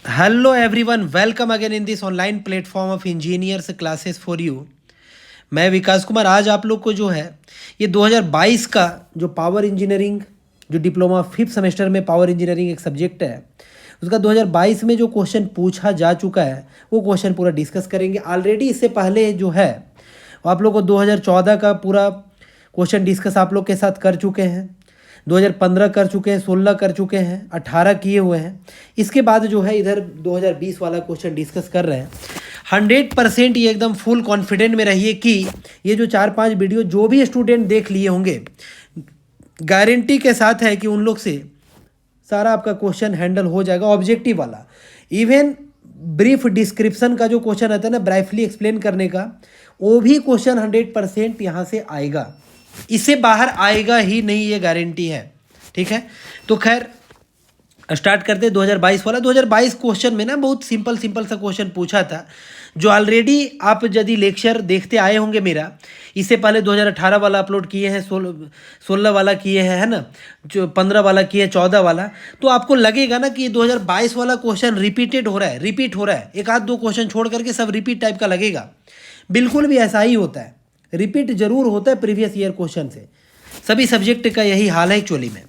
Hello everyone, welcome again in this online platform of engineers classes for you. मैं विकास कुमार आज आप लोग को जो है ये 2022 का जो पावर इंजीनियरिंग जो डिप्लोमा फिफ्थ सेमेस्टर में पावर इंजीनियरिंग एक सब्जेक्ट है उसका 2022 में जो क्वेश्चन पूछा जा चुका है वो क्वेश्चन पूरा डिस्कस करेंगे। ऑलरेडी इससे पहले जो है आप लोग को 2014 का पूरा क्वेश्चन डिस्कस आप लोग के साथ कर चुके हैं, 2015 कर चुके हैं, 16 कर चुके हैं, 18 किए हुए हैं। इसके बाद जो है इधर 2020 वाला क्वेश्चन डिस्कस कर रहे हैं। 100% ये एकदम फुल कॉन्फिडेंट में रहिए कि ये जो 4-5 वीडियो जो भी स्टूडेंट देख लिए होंगे, गारंटी के साथ है कि उन लोग से सारा आपका क्वेश्चन हैंडल हो जाएगा ऑब्जेक्टिव वाला। इवन ब्रीफ डिस्क्रिप्शन का जो क्वेश्चन आता है ना, ब्राइफली एक्सप्लेन करने का, वो भी क्वेश्चन 100% यहाँ से आएगा। इससे बाहर आएगा ही नहीं, ये गारंटी है। ठीक है, तो खैर स्टार्ट करते हैं 2022 वाला। 2022 क्वेश्चन में ना बहुत सिंपल सा क्वेश्चन पूछा था, जो ऑलरेडी आप यदि लेक्चर देखते आए होंगे मेरा, इससे पहले 2018 वाला अपलोड किए हैं, 16 वाला किए हैं, है ना, जो 15 वाला किए हैं, 14 वाला, तो आपको लगेगा ना कि ये 2022 वाला क्वेश्चन रिपीट हो रहा है। एक आध दो क्वेश्चन छोड़ करके सब रिपीट टाइप का लगेगा। बिल्कुल भी ऐसा ही होता है, रिपीट जरूर होता है प्रीवियस ईयर क्वेश्चन से। सभी सब्जेक्ट का यही हाल है एक्चुअली में।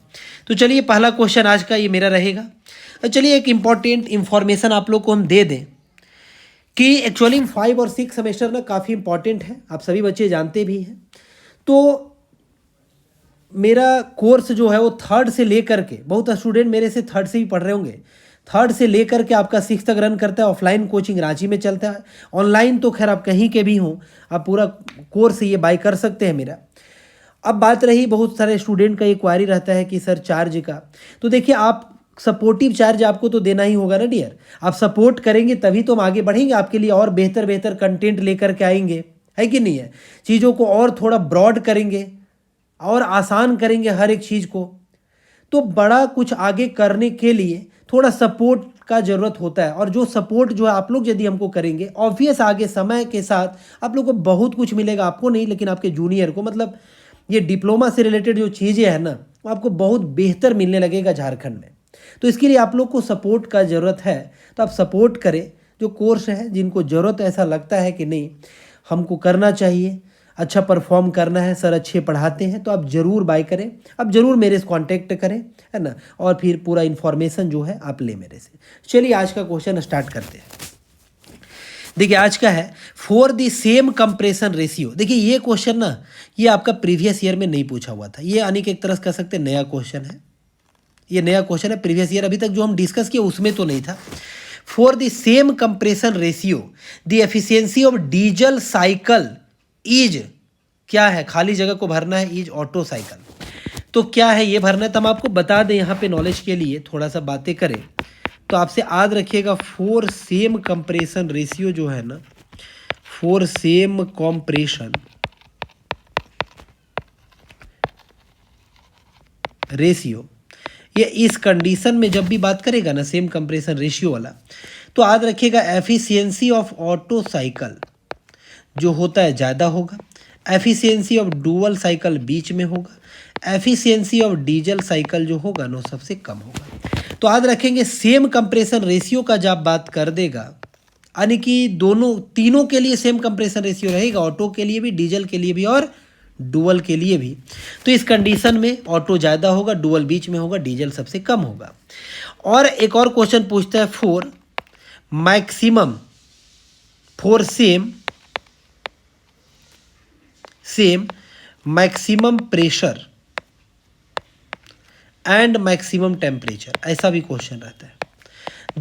तो चलिए पहला क्वेश्चन आज का ये मेरा रहेगा। चलिए एक इम्पॉर्टेंट इन्फॉर्मेशन आप लोग को हम दे दें कि एक्चुअली 5 और 6 सेमेस्टर ना काफ़ी इंपॉर्टेंट है, आप सभी बच्चे जानते भी हैं। तो मेरा कोर्स जो है वो 3rd से लेकर के, बहुत स्टूडेंट मेरे से 3rd से भी पढ़ रहे होंगे, 3rd से लेकर के आपका 6th तक रन करता है। ऑफलाइन कोचिंग रांची में चलता है, ऑनलाइन तो खैर आप कहीं के भी हों, आप पूरा कोर्स ये बाय कर सकते हैं मेरा। अब बात रही बहुत सारे स्टूडेंट का ये क्वारी रहता है कि सर चार्ज का, तो देखिए आप सपोर्टिव चार्ज आपको तो देना ही होगा ना डियर। आप सपोर्ट करेंगे तभी तो हम आगे बढ़ेंगे, आपके लिए और बेहतर कंटेंट लेकर के आएंगे, है कि नहीं है। चीज़ों को और थोड़ा ब्रॉड करेंगे और आसान करेंगे हर एक चीज़ को। तो बड़ा कुछ आगे करने के लिए थोड़ा सपोर्ट का ज़रूरत होता है, और जो सपोर्ट जो है आप लोग यदि हमको करेंगे, ऑब्वियस आगे समय के साथ आप लोग को बहुत कुछ मिलेगा। आपको नहीं लेकिन आपके जूनियर को, मतलब ये डिप्लोमा से रिलेटेड जो चीज़ें हैं ना, वो आपको बहुत बेहतर मिलने लगेगा झारखंड में। तो इसके लिए आप लोग को सपोर्ट का ज़रूरत है, तो आप सपोर्ट करें। जो कोर्स है, जिनको ज़रूरत ऐसा लगता है कि नहीं हमको करना चाहिए, अच्छा परफॉर्म करना है, सर अच्छे पढ़ाते हैं, तो आप ज़रूर बाय करें, आप ज़रूर मेरे से कांटेक्ट करें, है ना, और फिर पूरा इन्फॉर्मेशन जो है आप ले मेरे से। चलिए आज का क्वेश्चन स्टार्ट करते हैं। देखिए आज का है for the same compression ratio. देखिए ये क्वेश्चन ना, ये आपका प्रीवियस ईयर में नहीं पूछा हुआ था, ये यानी कि एक तरह से कह सकते हैं नया क्वेश्चन है। ये नया क्वेश्चन है, प्रीवियस ईयर अभी तक जो हम डिस्कस किए उसमें तो नहीं था। For the same compression ratio the efficiency of diesel cycle is, क्या है, खाली जगह को भरना है, इज ऑटो साइकिल। तो क्या है ये भरना है, तो हम आपको बता दें यहाँ पे नॉलेज के लिए थोड़ा सा बातें करें तो आपसे याद रखिएगा, फोर सेम कंप्रेशन रेशियो जो है ना, फोर सेम कंप्रेशन रेशियो, ये इस कंडीशन में जब भी बात करेगा ना सेम कंप्रेशन रेशियो वाला, तो याद रखिएगा एफिशिएंसी ऑफ ऑटो साइकिल जो होता है ज़्यादा होगा, एफिशिएंसी ऑफ डुअल साइकिल बीच में होगा, एफिशिएंसी ऑफ डीजल साइकिल जो होगा ना सबसे कम होगा। तो याद रखेंगे सेम कंप्रेशन रेशियो का जब बात कर देगा, यानी कि दोनों तीनों के लिए सेम कंप्रेशन रेशियो रहेगा, ऑटो के लिए भी, डीजल के लिए भी और डुअल के लिए भी। तो इस कंडीशन में ऑटो ज़्यादा होगा, डुअल बीच में होगा, डीजल सबसे कम होगा। और एक और क्वेश्चन पूछता है for maximum, for same maximum pressure and maximum temperature, ऐसा भी क्वेश्चन रहता है।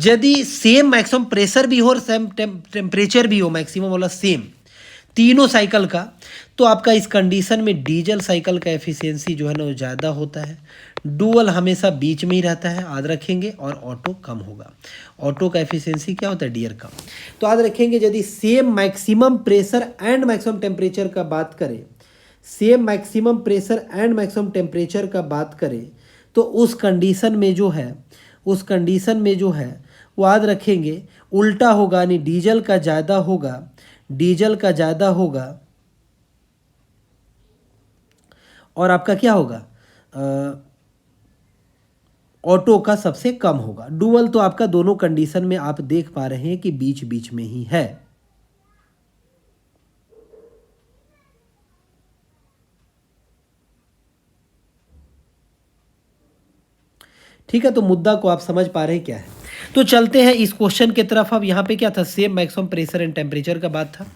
यदि सेम मैक्सिमम प्रेशर भी हो और सेम टेम्परेचर भी हो, मैक्सिमम वाला सेम तीनों साइकिल का, तो आपका इस कंडीशन में डीजल साइकिल का एफिशिएंसी जो है ना वो ज़्यादा होता है, डुअल हमेशा बीच में ही रहता है, याद रखेंगे, और ऑटो कम होगा। ऑटो का एफिशिएंसी क्या होता है, डियर कम। तो याद रखेंगे यदि same maximum pressure and maximum temperature का बात करें, same maximum pressure and maximum temperature का बात करें, तो उस कंडीशन में जो है, उस कंडीशन में जो है वो याद रखेंगे उल्टा होगा, यानी डीजल का ज़्यादा होगा, डीजल का ज़्यादा होगा, और आपका क्या होगा, ऑटो का सबसे कम होगा। डुअल तो आपका दोनों कंडीशन में आप देख पा रहे हैं कि बीच बीच में ही है। ठीक है, तो मुद्दा को आप समझ पा रहे हैं क्या है। तो चलते हैं इस क्वेश्चन की तरफ। अब यहाँ पे क्या था, same maximum pressure and temperature का बात था।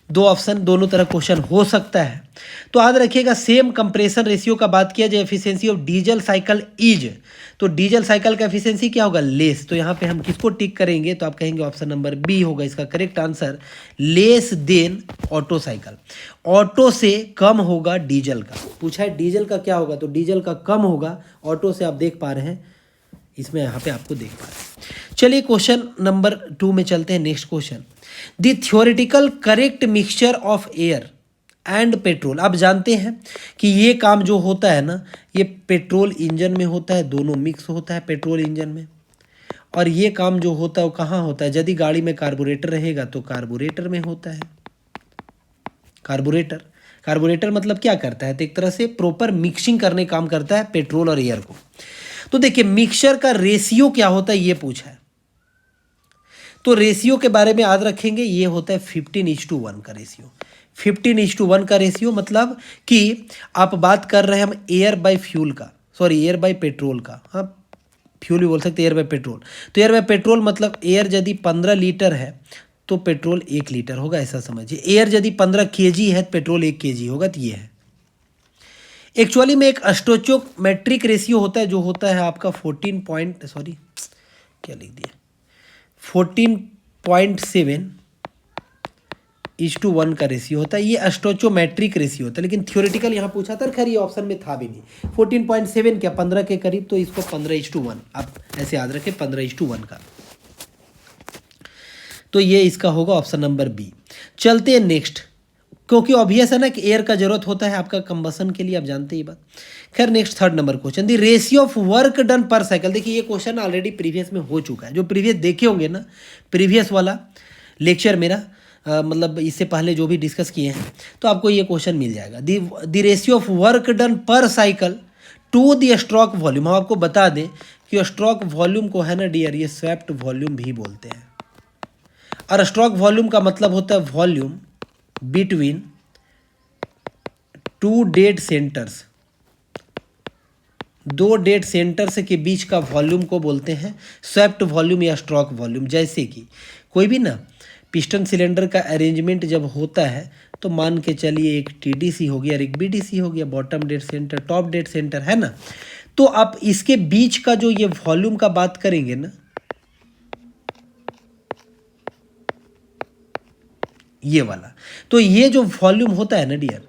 दो ऑप्शन, दोनों तरह क्वेश्चन हो सकता है। तो याद रखिएगा, सेम कंप्रेशन रेशियो का बात किया जाए, efficiency of diesel cycle is, तो डीजल साइकिल का एफिशिएंसी क्या होगा, लेस। तो यहाँ पे हम किसको टिक करेंगे, तो आप कहेंगे ऑप्शन नंबर बी होगा इसका correct answer, less than auto cycle. Auto से कम होगा डीजल का। पूछा है डीजल का क्या होगा, तो डीजल का कम होगा, ऑटो से आप देख पा रहे हैं इसमें, यहाँ पे आपको देख पा रहे हैं। चलिए क्वेश्चन नंबर 2 में चलते हैं। Next question, the theoretical correct mixture of air and petrol. आप जानते हैं कि ये काम जो होता है ना, ये पेट्रोल इंजन में होता है, दोनों मिक्स होता है पेट्रोल इंजन में। और ये काम जो होता है वो कहाँ होता है, यदि गाड़ी में कार्बोरेटर रहेगा तो कार्बोरेटर में होता है। कार्बोरेटर, कार्बोरेटर मतलब क्या करता है, तो एक तरह से प्रॉपर मिक्सिंग करने काम करता है पेट्रोल और एयर को। तो देखिए मिक्सचर का रेशियो क्या होता है ये पूछा है, तो रेशियो के बारे में याद रखेंगे, ये होता है 15:1 का रेशियो। 15:1 का रेशियो मतलब कि आप बात कर रहे हैं हम एयर बाय फ्यूल का, सॉरी एयर बाय पेट्रोल का, हाँ फ्यूल भी बोल सकते हैं, एयर बाय पेट्रोल। तो एयर बाय पेट्रोल मतलब एयर यदि 15 लीटर है तो पेट्रोल 1 लीटर होगा, ऐसा समझिए। एयर यदि 15 kg है तो पेट्रोल 1 kg होगा, तो ये है। एक्चुअली में एक स्टोइकोमेट्रिक रेशियो होता है जो होता है आपका 14.7:1 का रेशियो होता है। ये स्टोइकोमेट्रिक रेशियो होता है, लेकिन थ्योरेटिकल यहाँ पूछा था, खैर ये ऑप्शन में था भी नहीं। 14.7 क्या 15 के करीब, तो इसको 15:1 आप ऐसे याद रखें 15:1 का। तो ये इसका होगा ऑप्शन नंबर बी। चलते हैं नेक्स्ट, क्योंकि ऑब्वियस है ना कि एयर का जरूरत होता है आपका कंबसन के लिए, आप जानते हैं ये बात। खैर next third number question, the ratio of work done per cycle. देखिए ये क्वेश्चन ऑलरेडी प्रीवियस में हो चुका है, जो प्रीवियस देखे होंगे ना, प्रीवियस वाला लेक्चर मेरा मतलब इससे पहले जो भी डिस्कस किए हैं, तो आपको ये क्वेश्चन मिल जाएगा। The ratio of work done per cycle to the stroke volume. हम आपको बता दें कि स्ट्रोक वॉल्यूम को है ना डियर, ये स्वेप्ट वॉल्यूम भी बोलते हैं। और स्ट्रोक वॉल्यूम का मतलब होता है volume between two dead centres, दो डेड सेंटर्स के बीच का वॉल्यूम को बोलते हैं स्वेप्ट वॉल्यूम या स्ट्रोक वॉल्यूम। जैसे कि कोई भी ना पिस्टन सिलेंडर का अरेंजमेंट जब होता है, तो मान के चलिए एक टीडीसी हो गया और एक बीडीसी हो गया, bottom dead centre top dead centre, है ना। तो आप इसके बीच का जो ये वॉल्यूम का बात करेंगे ना, ये वाला, तो ये जो वॉल्यूम होता है ना डियर,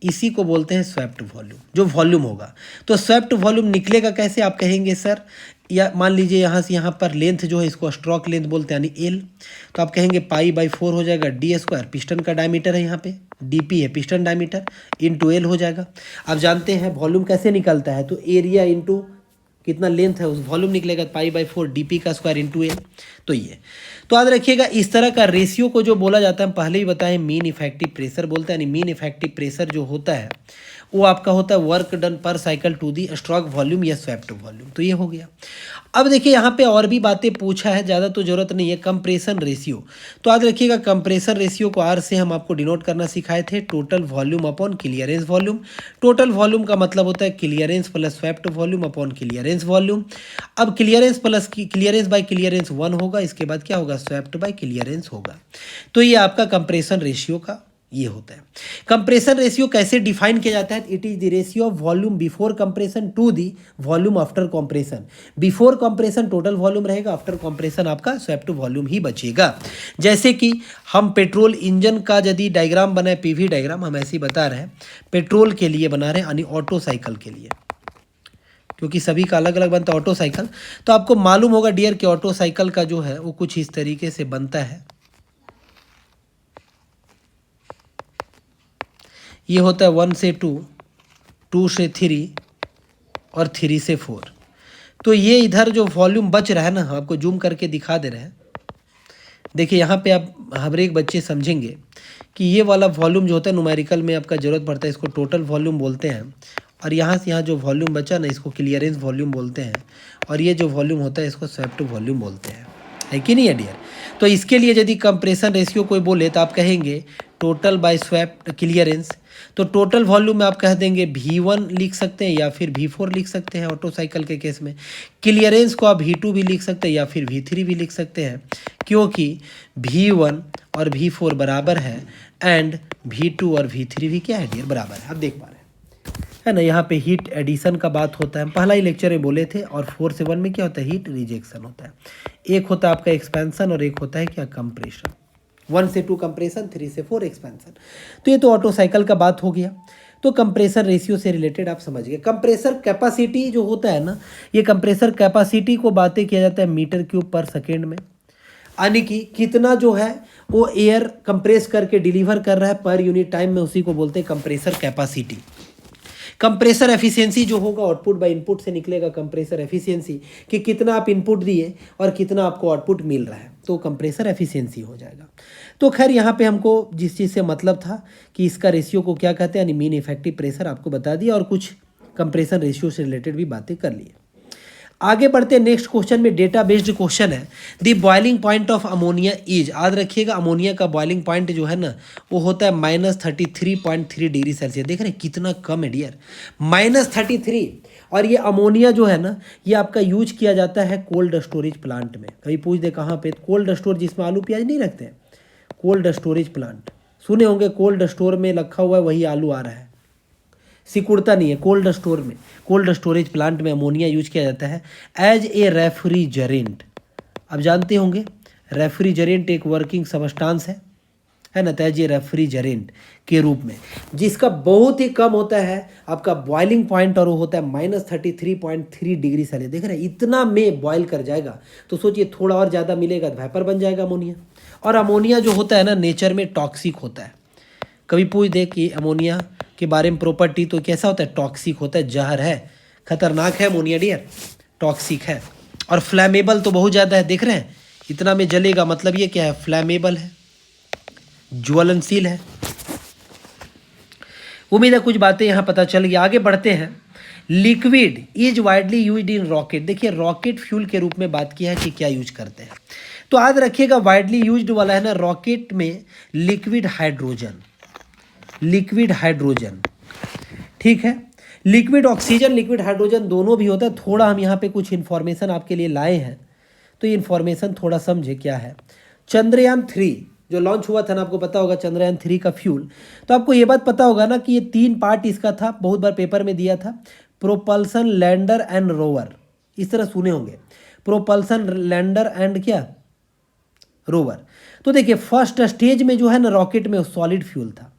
इसी को बोलते हैं स्वेप्ट वॉल्यूम, जो वॉल्यूम होगा। तो स्वेप्ट वॉल्यूम निकलेगा कैसे, आप कहेंगे सर, या मान लीजिए यहाँ से यहाँ पर लेंथ जो है इसको स्ट्रोक लेंथ बोलते हैं, यानी एल। तो आप कहेंगे π/4 हो जाएगा, d², पिस्टन का डायमीटर है, यहाँ पे dp है पिस्टन डायमीटर, इंटू एल हो जाएगा। आप जानते हैं वॉल्यूम कैसे निकलता है, तो एरिया इंटू कितना लेंथ है उस वॉल्यूम निकलेगा, π/4 dp का स्क्वायर इंटू एल। तो ये तो याद रखिएगा, इस तरह का रेशियो को जो बोला जाता है, हम पहले ही बताएं, मीन इफेक्टिव प्रेशर बोलते हैं। यानी मीन इफेक्टिव प्रेशर जो होता है वो आपका होता है work done per cycle to the stroke volume या स्वेप्ट वॉल्यूम। तो ये हो गया। अब देखिए यहाँ पे और भी बातें पूछा है, ज़्यादा तो जरूरत नहीं है। कंप्रेशन रेशियो, तो याद रखिएगा कंप्रेशन रेशियो को आर से हम आपको डिनोट करना सिखाए थे, total volume upon clearance volume. Total volume का मतलब होता है clearance plus swept volume upon clearance volume. अब clearance plus clearance by clearance 1 होगा, इसके बाद क्या होगा, स्वेप्ट बाय क्लियरेंस होगा। तो ये आपका कंप्रेशन रेशियो का ये होता है। कंप्रेशन रेशियो कैसे डिफाइन किया जाता है, it is the ratio of volume before compression to the volume after compression. Before compression total volume रहेगा, आफ्टर कंप्रेशन आपका स्वेप्ट वॉल्यूम ही बचेगा। जैसे कि हम पेट्रोल इंजन का यदि डायग्राम बनाए, पीवी डायग्राम हम ऐसे ही बता रहे हैं, पेट्रोल के लिए बना रहे हैं, यानी ऑटो साइकिल के लिए, क्योंकि सभी का अलग अलग बनता है ऑटो साइकिल। तो आपको मालूम होगा डियर कि ऑटो साइकिल का जो है वो कुछ इस तरीके से बनता है। ये होता है 1 से 2, 2 से 3 और 3 से 4। तो ये इधर जो वॉल्यूम बच रहा है ना, आपको जूम करके दिखा दे रहे हैं। देखिए यहाँ पे आप हर एक बच्चे समझेंगे कि ये वाला वॉल्यूम जो होता है न्यूमेरिकल में आपका ज़रूरत पड़ता है, इसको टोटल वॉल्यूम बोलते हैं। और यहाँ से यहाँ जो वॉल्यूम बचा ना, इसको क्लियरेंस वॉल्यूम बोलते हैं, और ये जो वॉल्यूम होता है इसको स्वेप्ट वॉल्यूम बोलते हैं, है कि नहीं है डियर। तो इसके लिए यदि कंप्रेशन रेशियो कोई बोले तो आप कहेंगे टोटल बाय स्वेप्ट क्लियरेंस। तो टोटल वॉल्यूम में आप कह देंगे V1 लिख सकते हैं या फिर V4 लिख सकते हैं ऑटो साइकिल के केस में। क्लियरेंस को आप V2 भी लिख सकते हैं या फिर V3 भी लिख सकते हैं, क्योंकि V1 और V4 बराबर है एंड V2 और V3 भी क्या है डियर, बराबर है। आप देख पा रहे हैं है ना, यहाँ पे हीट एडिशन का बात होता है, पहला ही लेक्चर में बोले थे। और 4 से 1 में क्या होता है, हीट रिजेक्शन होता है। एक होता है आपका एक्सपेंशन और एक होता है क्या, कंप्रेशन। 1 से 2 कंप्रेशन, 3 से 4 एक्सपेंशन। तो ये तो ऑटो साइकिल का बात हो गया। तो कंप्रेसर रेशियो से रिलेटेड आप समझ गए। कंप्रेसर कैपेसिटी जो होता है ना, ये कंप्रेसर कैपेसिटी को बातें किया जाता है मीटर क्यूब पर सेकेंड में, यानी कि कितना जो है वो एयर कंप्रेस करके डिलीवर कर रहा है पर यूनिट टाइम में, उसी को बोलते हैं कंप्रेसर कैपेसिटी। कंप्रेसर एफिशिएंसी जो होगा आउटपुट बाय इनपुट से निकलेगा कंप्रेसर एफिशिएंसी, कि कितना आप इनपुट दिए और कितना आपको आउटपुट मिल रहा है, तो कंप्रेसर एफिशिएंसी हो जाएगा। तो खैर यहाँ पे हमको जिस चीज़ से मतलब था कि इसका रेशियो को क्या कहते हैं, यानी मीन इफेक्टिव प्रेशर आपको बता दिया, और कुछ कंप्रेसर रेशियो से रिलेटेड भी बातें कर ली। आगे बढ़ते हैं नेक्स्ट क्वेश्चन में, डेटा बेस्ड क्वेश्चन है। The boiling point of ammonia is, याद रखिएगा अमोनिया का बॉइलिंग पॉइंट जो है ना वो होता है -33.3 डिग्री सेल्सियस। देख रहे हैं कितना कम है डियर, -33। और ये अमोनिया जो है ना ये आपका यूज किया जाता है कोल्ड स्टोरेज प्लांट में। कभी पूछ दे कहाँ पे, कोल्ड स्टोर जिसमें आलू प्याज नहीं रखते हैं, कोल्ड स्टोरेज प्लांट सुने होंगे। कोल्ड स्टोर में रखा हुआ है वही आलू आ रहा है, सिकुड़ता नहीं है। कोल्ड स्टोर में, कोल्ड स्टोरेज प्लांट में अमोनिया यूज किया जाता है एज ए रेफ्रिजरेंट। आप जानते होंगे रेफ्रिजरेंट एक वर्किंग सबस्टांस है ना, तो एज ए रेफ्रिजरेंट के रूप में, जिसका बहुत ही कम होता है आपका बॉइलिंग पॉइंट, और वो होता है -33.3 डिग्री सेल्सियस। देख रहे हैं इतना में बॉयल कर जाएगा, तो सोचिए थोड़ा और ज़्यादा मिलेगा तो वेपर बन जाएगा अमोनिया। और अमोनिया जो होता है ना नेचर में टॉक्सिक होता है। कभी पूछ दे कि अमोनिया के बारे में प्रॉपर्टी, तो कैसा होता है, टॉक्सिक होता है, जहर है, खतरनाक है अमोनिया डियर, टॉक्सिक है। और फ्लैमेबल तो बहुत ज़्यादा है, देख रहे हैं इतना में जलेगा, मतलब ये क्या है, फ्लैमेबल है, ज्वलनशील है। उम्मीद है कुछ बातें यहाँ पता चल गई। आगे बढ़ते हैं। Liquid is widely used in rocket. देखिए रॉकेट फ्यूल के रूप में बात किया है कि क्या यूज करते हैं, तो याद रखिएगा वाइडली यूज्ड वाला है ना रॉकेट में लिक्विड हाइड्रोजन, लिक्विड हाइड्रोजन, ठीक है। लिक्विड ऑक्सीजन, लिक्विड हाइड्रोजन दोनों भी होता है। थोड़ा हम यहाँ पे कुछ इन्फॉर्मेशन आपके लिए लाए हैं, तो ये इन्फॉर्मेशन थोड़ा समझे क्या है। चंद्रयान 3 जो लॉन्च हुआ था ना, आपको पता होगा चंद्रयान 3 का फ्यूल, तो आपको ये बात पता होगा ना कि ये 3 पार्ट इसका था, बहुत बार पेपर में दिया था, प्रोपल्सन, लैंडर एंड रोवर, इस तरह सुने होंगे, प्रोपल्सन, लैंडर एंड क्या, रोवर। तो देखिए फर्स्ट स्टेज में जो है ना रॉकेट में सॉलिड फ्यूल था,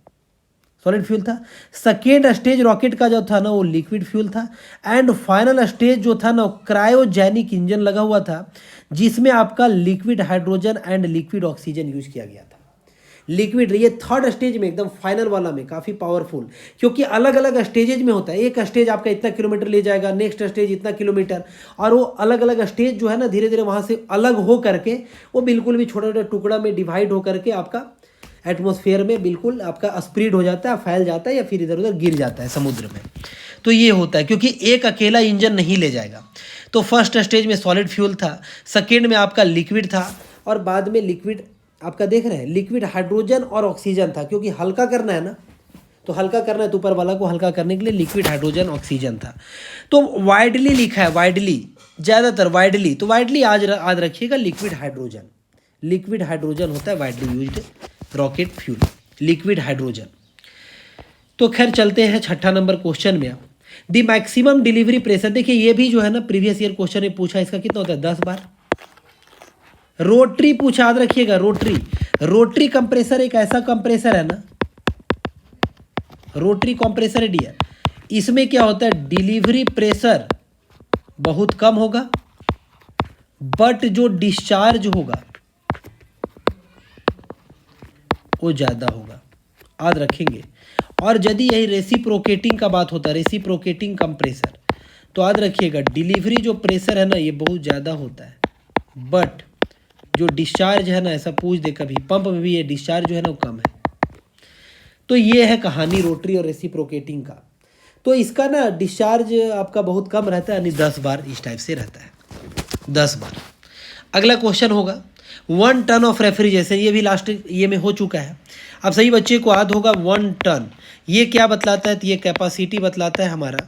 सॉलिड फ्यूल था। सेकेंड स्टेज रॉकेट का जो था ना वो लिक्विड फ्यूल था, एंड फाइनल स्टेज जो था ना क्रायोजेनिक इंजन लगा हुआ था, जिसमें आपका liquid hydrogen and liquid oxygen use किया गया था। लिक्विड, ये थर्ड स्टेज में एकदम फाइनल वाला में काफ़ी पावरफुल, क्योंकि अलग अलग स्टेजेज में होता है। एक स्टेज आपका इतना किलोमीटर ले जाएगा, नेक्स्ट स्टेज इतना किलोमीटर, और वो अलग अलग स्टेज जो है ना धीरे धीरे वहाँ से अलग हो करके वो बिल्कुल भी छोटे छोटे टुकड़ा में डिवाइड हो करके आपका एटमॉस्फेयर में बिल्कुल आपका स्प्रेड हो जाता है, फैल जाता है, या फिर इधर उधर गिर जाता है समुद्र में। तो ये होता है, क्योंकि एक अकेला इंजन नहीं ले जाएगा। तो फर्स्ट स्टेज में सॉलिड फ्यूल था, सेकेंड में आपका लिक्विड था, और बाद में लिक्विड आपका देख रहे हैं लिक्विड हाइड्रोजन और ऑक्सीजन था, क्योंकि हल्का करना है ना, तो हल्का करना है तो ऊपर वाला को हल्का करने के लिए लिक्विड हाइड्रोजन ऑक्सीजन था। तो वाइडली लिखा है, वाइडली, ज़्यादातर वाइडली, तो वाइडली आज याद रखिएगा लिक्विड हाइड्रोजन, लिक्विड हाइड्रोजन होता है widely used rocket fuel, liquid hydrogen. तो खैर चलते हैं 6ठा नंबर क्वेश्चन में। द मैक्सिमम डिलीवरी प्रेशर, देखिए ये भी जो है ना प्रीवियस ईयर क्वेश्चन में पूछा, इसका कितना होता है 10 बार। रोटरी पूछा, याद रखिएगा रोटरी, रोटरी कंप्रेसर एक ऐसा कंप्रेसर है ना, रोटरी कंप्रेसर है डियर, इसमें क्या होता है डिलीवरी प्रेशर बहुत कम होगा, बट जो डिस्चार्ज होगा वो ज़्यादा होगा, याद रखेंगे। और यदि यही रेसिप्रोकेटिंग का बात होता है, रेसिप्रोकेटिंग कंप्रेसर, तो याद रखिएगा डिलीवरी जो प्रेशर है ना ये बहुत ज़्यादा होता है, बट जो डिस्चार्ज है ना, ऐसा पूछ दे कभी, पंप में भी ये डिस्चार्ज जो है ना वो कम है। तो ये है कहानी रोटरी और रेसिप्रोकेटिंग का। तो इसका ना डिस्चार्ज आपका बहुत कम रहता है, यानी 10 बार इस टाइप से रहता है, 10 बार। अगला क्वेश्चन होगा 1 टन ऑफ रेफ्रिजरेशन, ये भी लास्ट ये में हो चुका है। अब सही बच्चे को याद होगा 1 टन ये क्या बतलाता है, तो ये कैपेसिटी बतलाता है, हमारा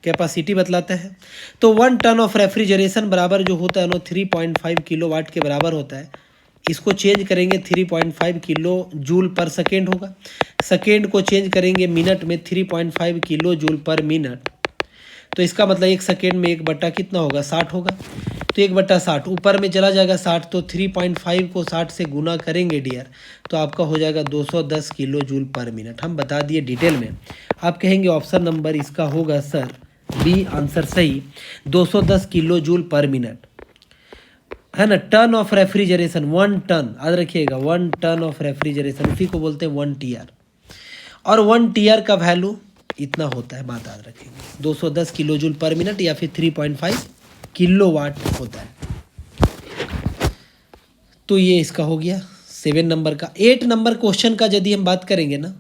कैपेसिटी बतलाता है। तो 1 टन ऑफ रेफ्रिजरेशन बराबर जो होता है ना 3.5 किलोवाट के बराबर होता है। इसको चेंज करेंगे 3.5 किलो जूल पर सेकेंड होगा, सेकेंड को चेंज करेंगे मिनट में 3.5 किलो जूल पर मिनट। तो इसका मतलब 1 सेकेंड में 1 बट्टा कितना होगा, 60 होगा। तो 1/60 ऊपर में चला जाएगा 60, तो 3.5 को 60 से गुना करेंगे डियर, तो आपका हो जाएगा 210 किलो जूल पर मिनट। हम बता दिए डिटेल में। आप कहेंगे ऑप्शन नंबर इसका होगा सर बी आंसर सही, 210 किलो जूल पर मिनट है ना। टन ऑफ रेफ्रिजरेशन 1 टन, याद रखिएगा 1 टन ऑफ रेफ्रिजरेशन उसी को बोलते हैं 1 TR, और 1 TR का वैल्यू इतना होता है, बात याद रखेंगे 210 किलो जूल पर मिनट या फिर 3.5 किलोवाट होता है। तो ये इसका हो गया 7 नंबर का। 8 नंबर क्वेश्चन का यदि हम बात करेंगे ना,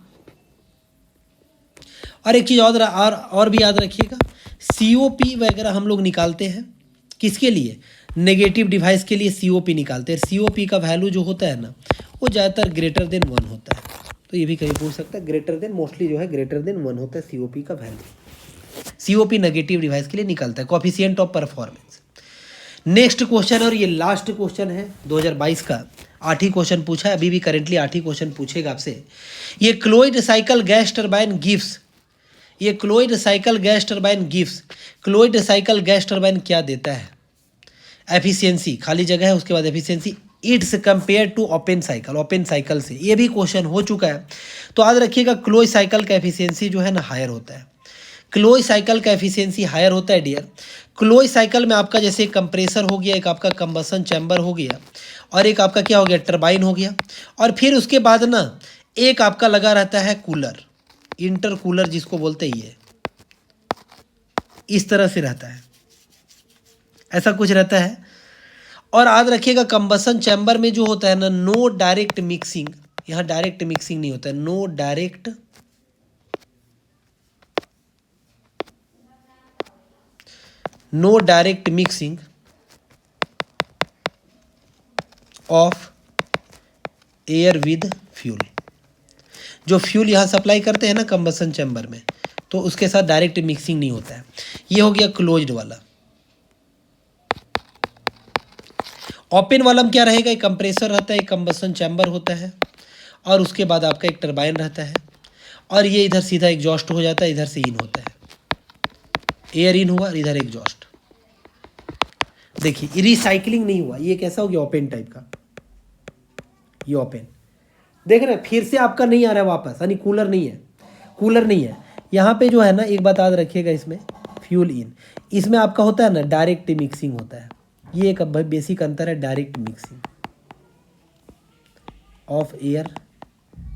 और एक चीज़ और भी याद रखिएगा, COP वगैरह हम लोग निकालते हैं किसके लिए, नेगेटिव डिवाइस के लिए COP निकालते हैं। COP का वैल्यू जो होता है ना वो ज़्यादातर ग्रेटर देन 1 होता है, तो ये भी कहीं पूछ सकता है, ग्रेटर देन मोस्टली जो है ग्रेटर देन 1 होता है COP का वैल्यू। COP नेगेटिव डिवाइस के लिए निकलता है, coefficient of performance. Next question और ये लास्ट क्वेश्चन है 2022 का, 8 क्वेश्चन पूछा है, अभी भी करेंटली 8 क्वेश्चन पूछेगा आपसे। ये closed cycle gas turbine gives, ये closed cycle gas turbine gives, closed cycle gas turbine क्या देता है, एफिशिएंसी, खाली जगह है उसके बाद efficiency, it's compare to open cycle, open cycle से, ये भी क्वेश्चन हो चुका है। तो याद रखिएगा क्लोज साइकिल का एफिशिएंसी जो है ना हायर होता है, क्लोज साइकिल का एफिशिएंसी हायर होता है डियर। क्लोज साइकिल में आपका जैसे कंप्रेसर हो गया, एक आपका कंबसन चैम्बर हो गया, और एक आपका क्या हो गया, टरबाइन हो गया, और फिर उसके बाद ना एक आपका लगा रहता है कूलर, इंटर कूलर जिसको बोलते ही है, इस तरह से रहता है, ऐसा कुछ रहता है। और याद रखिएगा कंबसन चैम्बर में जो होता है ना नो डायरेक्ट मिक्सिंग, यहाँ डायरेक्ट मिक्सिंग नहीं होता है, no direct mixing of air with fuel. जो फ्यूल यहाँ सप्लाई करते हैं ना कंबसन चैम्बर में, तो उसके साथ डायरेक्ट मिक्सिंग नहीं होता है। ये हो गया क्लोज्ड वाला। ओपन वाला में क्या रहेगा, एक कंप्रेसर रहता है, एक कंबसन चैम्बर होता है, और उसके बाद आपका एक टरबाइन रहता है, और ये इधर सीधा एग्जॉस्ट हो जाता है, इधर से इन होता है, एयर इन हुआ और इधर एग्जॉस्ट। देखिए रिसाइकलिंग नहीं हुआ, ये कैसा हो गया, ओपन टाइप का, ये ओपन। देख रहे हैं फिर से आपका नहीं आ रहा है वापस, यानी कूलर नहीं है, कूलर नहीं है। यहाँ पे जो है ना एक बात याद रखिएगा, इसमें फ्यूल इन, इसमें आपका होता है ना डायरेक्ट मिक्सिंग होता है। ये एक बेसिक अंतर है, direct mixing of air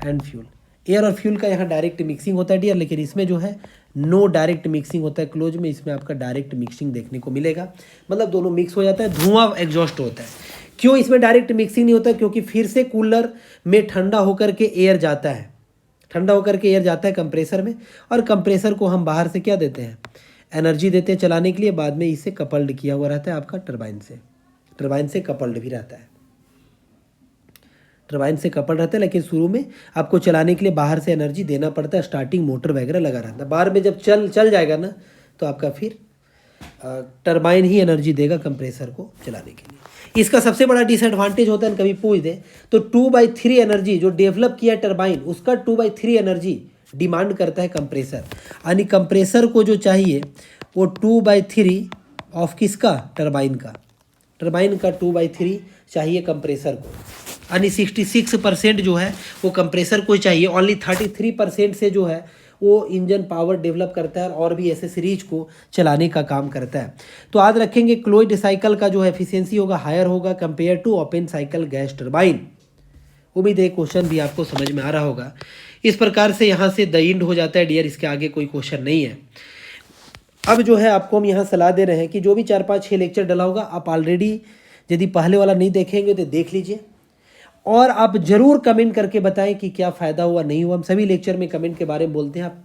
and fuel. Air और फ्यूल का यहाँ डायरेक्ट मिक्सिंग होता है डियर, लेकिन इसमें जो है नो डायरेक्ट मिक्सिंग होता है क्लोज में, इसमें आपका डायरेक्ट मिक्सिंग देखने को मिलेगा, मतलब दोनों मिक्स हो जाता है, धुआं एग्जॉस्ट होता है। क्यों इसमें डायरेक्ट मिक्सिंग नहीं होता, क्योंकि फिर से कूलर में ठंडा होकर के एयर जाता है, ठंडा होकर के एयर जाता है कंप्रेसर में, और कंप्रेसर को हम बाहर से क्या देते हैं, एनर्जी देते हैं चलाने के लिए, बाद में इससे कपल्ड किया हुआ रहता है आपका टरबाइन से, टरबाइन से कपल्ड भी रहता है, टरबाइन से कपल्ड रहता है, लेकिन शुरू में आपको चलाने के लिए बाहर से एनर्जी देना पड़ता है, स्टार्टिंग मोटर वगैरह लगा रहता है। बाहर में जब चल जाएगा ना तो आपका फिर टरबाइन ही एनर्जी देगा कंप्रेसर को चलाने के लिए। इसका सबसे बड़ा डिसएडवांटेज होता है, कभी पूछ दे तो 2/3 एनर्जी जो डेवलप किया टरबाइन, उसका 2/3 एनर्जी डिमांड करता है कंप्रेसर, यानी कंप्रेसर को जो चाहिए वो 2/3 ऑफ किसका, टरबाइन का, टरबाइन का 2/3 चाहिए कंप्रेसर को, यानी 66% जो है वो कंप्रेसर को चाहिए, ओनली 33% से जो है वो इंजन पावर डेवलप करता है और भी एसेसरीज को चलाने का काम करता है। तो याद रखेंगे क्लोज्ड साइकिल का जो एफिशिएंसी होगा हायर होगा compare to open cycle gas turbine. उम्मीद है क्वेश्चन भी आपको समझ में आ रहा होगा। इस प्रकार से यहाँ से द एंड हो जाता है डियर, इसके आगे कोई क्वेश्चन नहीं है। अब जो है आपको हम यहाँ सलाह दे रहे हैं कि जो भी 4, 5, 6 लेक्चर डला होगा आप ऑलरेडी यदि पहले वाला नहीं देखेंगे तो देख लीजिए, और आप ज़रूर कमेंट करके बताएं कि क्या फ़ायदा हुआ नहीं हुआ। हम सभी लेक्चर में कमेंट के बारे में बोलते हैं, आप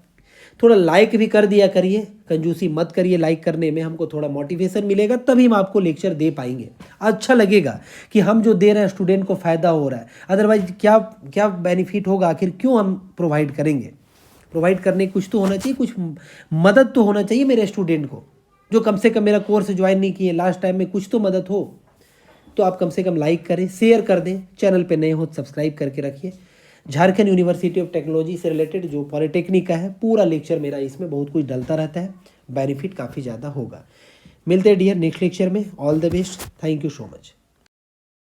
थोड़ा लाइक भी कर दिया करिए, कंजूसी मत करिए लाइक करने में, हमको थोड़ा मोटिवेशन मिलेगा तभी हम आपको लेक्चर दे पाएंगे, अच्छा लगेगा कि हम जो दे रहे हैं स्टूडेंट को फ़ायदा हो रहा है। अदरवाइज क्या क्या बेनिफिट होगा, आखिर क्यों हम प्रोवाइड करेंगे। प्रोवाइड करने कुछ तो होना चाहिए, कुछ मदद तो होना चाहिए मेरे स्टूडेंट को, जो कम से कम मेरा कोर्स ज्वाइन नहीं किए लास्ट टाइम में, कुछ तो मदद हो। तो आप कम से कम लाइक करें, शेयर कर दें, चैनल पे नए हो सब्सक्राइब करके रखिए। झारखंड यूनिवर्सिटी ऑफ टेक्नोलॉजी से रिलेटेड जो पॉलिटेक्निक का है पूरा लेक्चर मेरा इसमें बहुत कुछ डलता रहता है, बेनिफिट काफ़ी ज़्यादा होगा। मिलते हैं डियर नेक्स्ट लेक्चर में। All the best, thank you so much.